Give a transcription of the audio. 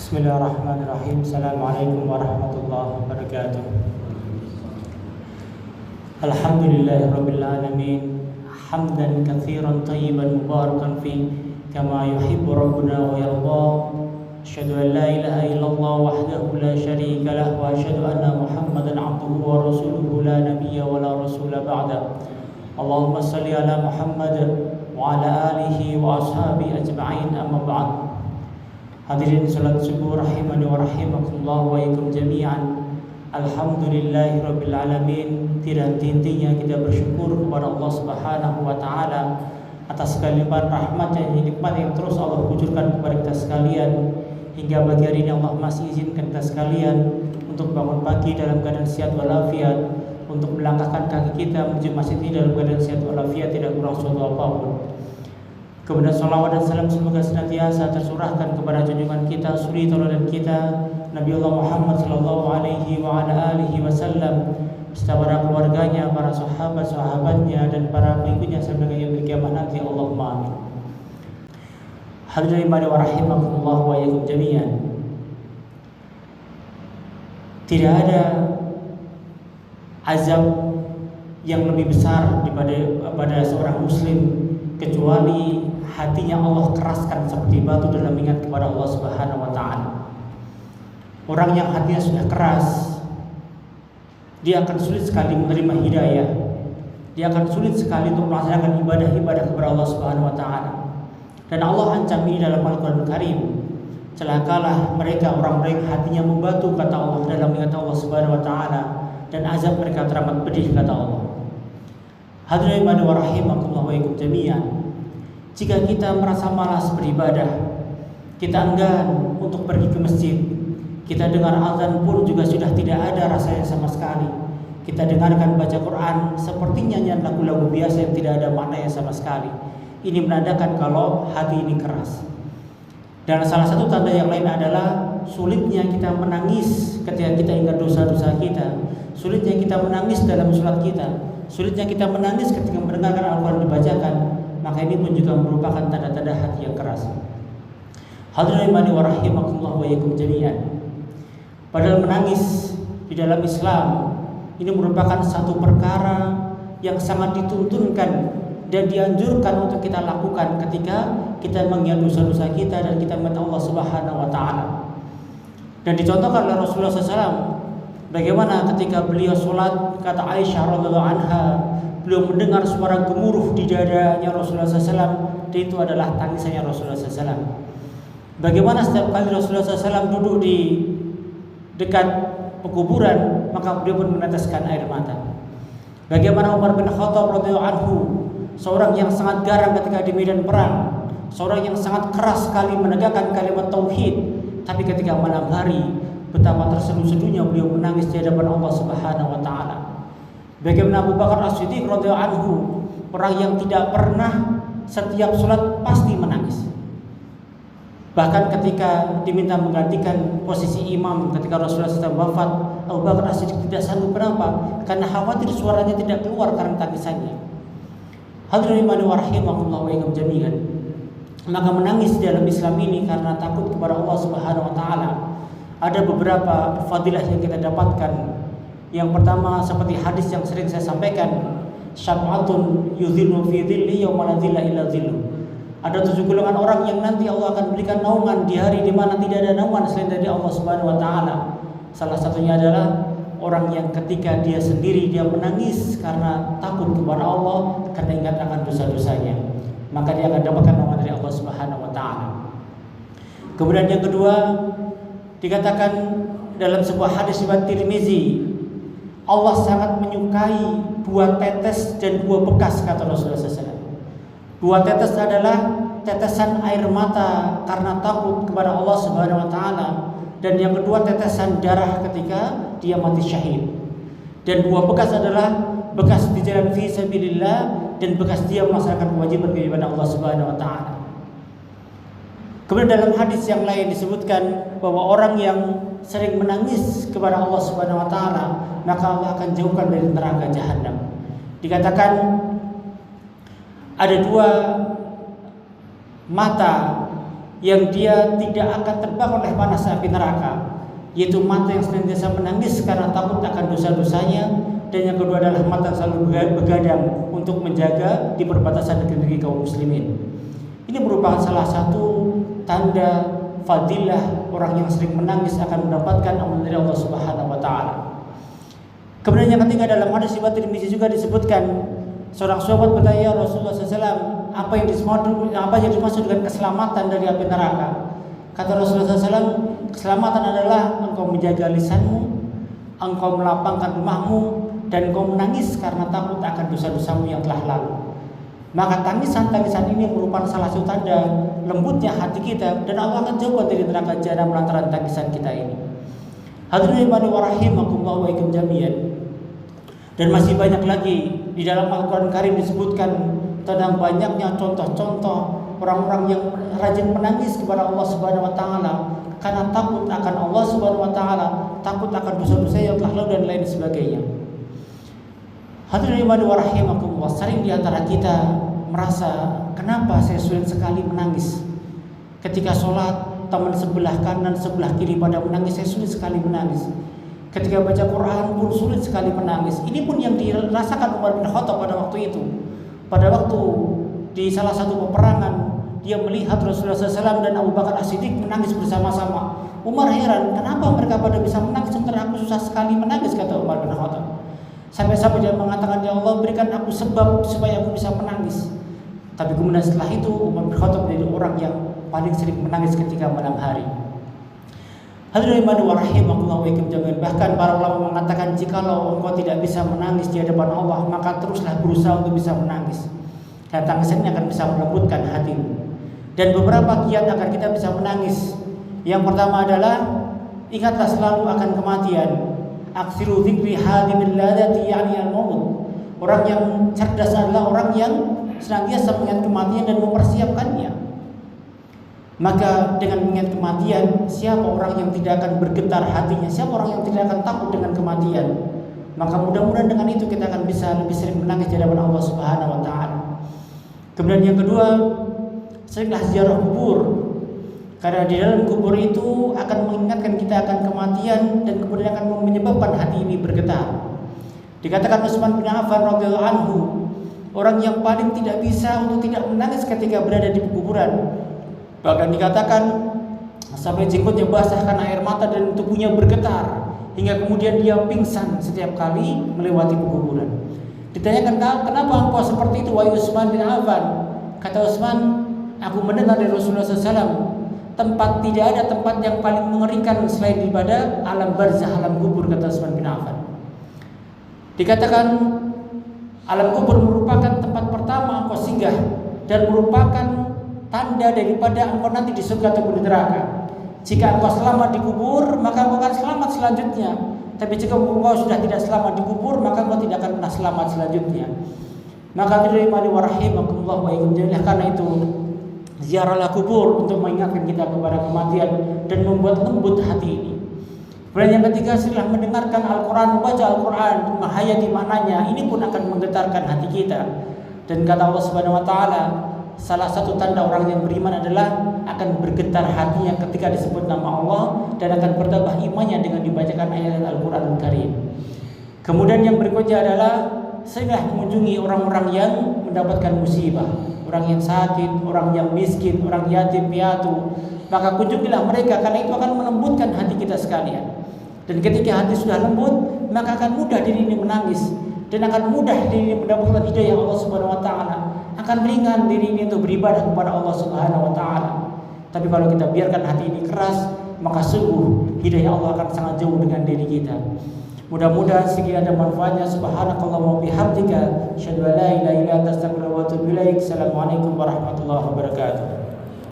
Bismillahirrahmanirrahim. Assalamualaikum warahmatullahi wabarakatuh. Alhamdulillahirabbil alamin. Hamdan katsiran thayyiban mubarakan fi kama yuhibbu rabbuna wa yarda. Asyhadu an la ilaha illallah wahdahu la syarika lah wa asyhadu anna Muhammadan abduhu wa rasuluhu la nabiyya wa la rasula ba'da. Allahumma shalli ala Muhammad wa ala alihi wa ashabihi ajma'in, amma ba'd. Hadirin salat subuh rahimani wa rahimakumullah wa ikum jami'an. Alhamdulillahirabbil alamin. Tidak henti-hentinya kita bersyukur kepada Allah Subhanahu wa taala atas kelimpahan rahmat dan nikmat yang terus Allah kucurkan kepada kita sekalian. Hingga pagi hari ini Allah masih izinkan kita sekalian untuk bangun pagi dalam keadaan sehat walafiat, untuk melangkahkan kaki kita menuju masjid ini dalam keadaan sehat walafiat, tidak kurang suatu apapun. Kemudian salawat dan salam semoga senantiasa tersurahkan kepada junjungan kita, suri tauladan kita, Nabi Allah Muhammad sallallahu alaihi wa ala alihi wasallam, beserta para keluarganya, para sahabat-sahabatnya dan para pengikutnya sampai yaumil kiamah nanti. Allahumma amin. Hadirin wa rahimakumullah wa iyyakum jami'an. Tidak ada azab yang lebih besar daripada seorang muslim kecuali hatinya Allah keraskan seperti batu dalam ingat kepada Allah Subhanahu wa taala. Orang yang hatinya sudah keras, dia akan sulit sekali menerima hidayah. Dia akan sulit sekali untuk melaksanakan ibadah-ibadah kepada Allah Subhanahu wa taala. Dan Allah ancam ini dalam Al-Qur'an Karim. Celakalah mereka orang-orang yang hatinya membatu, kata Allah, dalam ingat Allah Subhanahu wa taala, dan azab mereka teramat pedih, kata Allah. Hadirin wa rahimakumullah wa iyyakum jami'an. Jika kita merasa malas beribadah, kita enggan untuk pergi ke masjid, kita dengar azan pun juga sudah tidak ada rasanya sama sekali. Kita dengarkan baca Quran seperti nyanyian lagu-lagu biasa yang tidak ada maknanya sama sekali. Ini menandakan kalau hati ini keras. Dan salah satu tanda yang lain adalah sulitnya kita menangis ketika kita ingat dosa-dosa kita, sulitnya kita menangis dalam sholat kita, sulitnya kita menangis ketika mendengarkan Al-Quran dibacakan. Maka ini pun juga merupakan tanda-tanda hati yang keras. Hadirin wa rahimakumullah wa iyyakum jami'an. Padahal menangis di dalam Islam ini merupakan satu perkara yang sangat dituntunkan dan dianjurkan untuk kita lakukan ketika kita mengingat dosa-dosa kita dan kita minta Allah Subhanahu wa taala. Dan dicontohkan oleh Rasulullah SAW bagaimana ketika beliau sholat, kata Aisyah radhiyallahu anha, beliau mendengar suara gemuruh di dadanya Rasulullah SAW, dan itu adalah tangisannya Rasulullah SAW. Bagaimana setiap kali Rasulullah SAW duduk di dekat pekuburan, maka beliau pun meneteskan air mata. Bagaimana Umar bin Khattab radhiyallahu anhu, seorang yang sangat garang ketika di medan perang, seorang yang sangat keras sekali menegakkan kalimat tauhid, tapi ketika malam hari betapa terseduh-seduhnya beliau menangis di hadapan Allah Subhanahu wa taala. Bagaimana Abu Bakar As-Siddiq radhiyallahu anhu, orang yang tidak pernah setiap sholat pasti menangis. Bahkan ketika diminta menggantikan posisi imam ketika Rasulullah SAW wafat, Abu Bakar As-Siddiq tidak sanggup. Kenapa? Karena khawatir suaranya tidak keluar karena tangisannya. Hadirin wa rahimakumullah wa iyyakum jami'an. Maka menangis dalam Islam ini karena takut kepada Allah Subhanahu wa taala. Ada beberapa fadilah yang kita dapatkan. Yang pertama seperti hadis yang sering saya sampaikan, syab'atun yudhillu fi dhilli yauma la dhilla illa dhillu. Ada 7 golongan orang yang nanti Allah akan berikan naungan di hari di mana tidak ada naungan selain dari Allah Subhanahu wa taala. Salah satunya adalah orang yang ketika dia sendiri dia menangis karena takut kepada Allah, karena ingat akan dosa-dosanya, maka dia akan dapatkan naungan dari Allah Subhanahu wa taala. Kemudian yang kedua dikatakan dalam sebuah hadis riwayat Tirmizi, Allah sangat menyukai 2 tetes dan 2 bekas, kata Rasulullah SAW. 2 tetes adalah tetesan air mata karena takut kepada Allah Subhanahu wa taala, dan yang kedua tetesan darah ketika dia mati syahid. Dan 2 bekas adalah bekas di jalan fi sabilillah dan bekas dia melaksanakan kewajiban Allah Subhanahu wa taala. Kemudian dalam hadis yang lain disebutkan bahwa orang yang sering menangis kepada Allah Subhanahu wa taala, maka Allah akan jauhkan dari neraka jahanam. Dikatakan ada 2 mata yang dia tidak akan terbakar oleh panas api neraka, yaitu mata yang senantiasa menangis karena takut akan dosa-dosanya, dan yang kedua adalah mata yang selalu begadang untuk menjaga di perbatasan negeri kaum muslimin. Ini merupakan salah satu tanda fadilah orang yang sering menangis akan mendapatkan amal dari Allah Subhanahu wa taala. Kemudian yang ketiga, dalam hadis riwayat Tirmizi juga disebutkan, seorang sahabat bertanya, Rasulullah SAW, apa yang dimaksud dengan keselamatan dari api neraka? Kata Rasulullah SAW, keselamatan adalah engkau menjaga lisanmu, engkau melapangkan rumahmu, dan engkau menangis karena takut akan dosa-dosamu yang telah lalu. Maka tangisan-tangisan ini merupakan salah satu tanda lembutnya hati kita, dan Allah akan jauhkan dari neraka jahanam lantaran tangisan kita ini. Hadirin wa rahimakumullah wa ikum jami'an. Dan masih banyak lagi di dalam Al-Quran Karim disebutkan tentang banyaknya contoh-contoh orang-orang yang rajin menangis kepada Allah Subhanahu wa taala karena takut akan Allah Subhanahu wa taala, takut akan dosa-dosa yang telah lalu dan lain sebagainya. Hadirin wa rahimakumullah, sering di antara kita merasa, kenapa saya sulit sekali menangis ketika sholat? Teman sebelah kanan, sebelah kiri pada menangis, saya sulit sekali menangis. Ketika baca Quran pun sulit sekali menangis. Ini pun yang dirasakan Umar bin Khattab pada waktu itu. Pada waktu di salah satu peperangan, dia melihat Rasulullah SAW dan Abu Bakar As-Siddiq menangis bersama-sama. Umar heran, kenapa mereka pada bisa menangis sementara aku susah sekali menangis, kata Umar bin Khattab. Sampai-sampai dia mengatakan, ya Allah, berikan aku sebab supaya aku bisa menangis. Tapi kemudian setelah itu Umar bin Khattab menjadi orang yang paling sering menangis ketika malam hari. Hadirin wa rahimakumullah wa ikum jami'an. Bahkan para ulama mengatakan, jikalau engkau tidak bisa menangis di hadapan Allah, maka teruslah berusaha untuk bisa menangis. Dan tangisan ini akan bisa melembutkan hatimu. Dan beberapa kiat agar kita bisa menangis. Yang pertama adalah, ingatlah selalu akan kematian. Aksiru dzikri hadimil ladati ya'ni al-maut. Orang yang cerdas adalah orang yang senantiasa mengingat kematian dan mempersiapkannya. Maka dengan mengingat kematian, siapa orang yang tidak akan bergetar hatinya? Siapa orang yang tidak akan takut dengan kematian? Maka mudah-mudahan dengan itu kita akan bisa lebih sering menangis di hadapan Allah Subhanahu wa taala. Kemudian yang kedua, seringlah ziarah kubur. Karena di dalam kubur itu akan mengingatkan kita akan kematian dan kemudian akan menyebabkan hati ini bergetar. Dikatakan Utsman bin Affan radhiyallahu anhu, orang yang paling tidak bisa untuk tidak menangis ketika berada di kuburan. Bahkan dikatakan sampai jenggotnya basah karena air mata dan tubuhnya bergetar hingga kemudian dia pingsan setiap kali melewati kuburan. Ditanyakan, kenapa engkau seperti itu wahai Utsman bin Affan? Kata Utsman, aku mendengar dari Rasulullah SAW, tidak ada tempat yang paling mengerikan selain daripada alam barzah, alam kubur, kata Utsman bin Affan. Dikatakan alam kubur merupakan tempat pertama engkau singgah dan merupakan tanda daripada engkau nanti di surga ataupun di neraka. Jika engkau selamat di kubur, maka engkau akan selamat selanjutnya. Tapi jika engkau sudah tidak selamat di kubur, maka engkau tidak akan pernah selamat selanjutnya. Maka hadirin wa rahimakumullah wa ikum jami'an, karena itu ziarahlah kubur untuk mengingatkan kita kepada kematian dan membuat lembut hati ini. Kemudian yang ketiga, setelah mendengarkan Al-Quran, membaca Al-Quran, menghayati maknanya, ini pun akan menggetarkan hati kita. Dan kata Allah Subhanahu wa taala, salah satu tanda orang yang beriman adalah akan bergetar hatinya ketika disebut nama Allah dan akan bertambah imannya dengan dibacakan ayat Al-Quran Karim. Kemudian yang berikutnya adalah setelah mengunjungi orang-orang yang mendapatkan musibah, orang yang sakit, orang yang miskin, orang yatim piatu, maka kunjungilah mereka karena itu akan melembutkan hati kita sekalian. Dan ketika hati sudah lembut, maka akan mudah diri ini menangis dan akan mudah diri ini mendapatkan hidayah Allah Subhanahu wa taala. Akan ringan diri ini untuk beribadah kepada Allah Subhanahu wa taala. Tapi kalau kita biarkan hati ini keras, maka sungguh hidayah Allah akan sangat jauh dengan diri kita. Mudah-mudahan sekian ada manfaatnya. Subhanakallahumma wa bihamdika, asyhadu an la ilaha illa anta, astaghfiruka wa atubu ilaik. Assalamualaikum warahmatullahi wabarakatuh.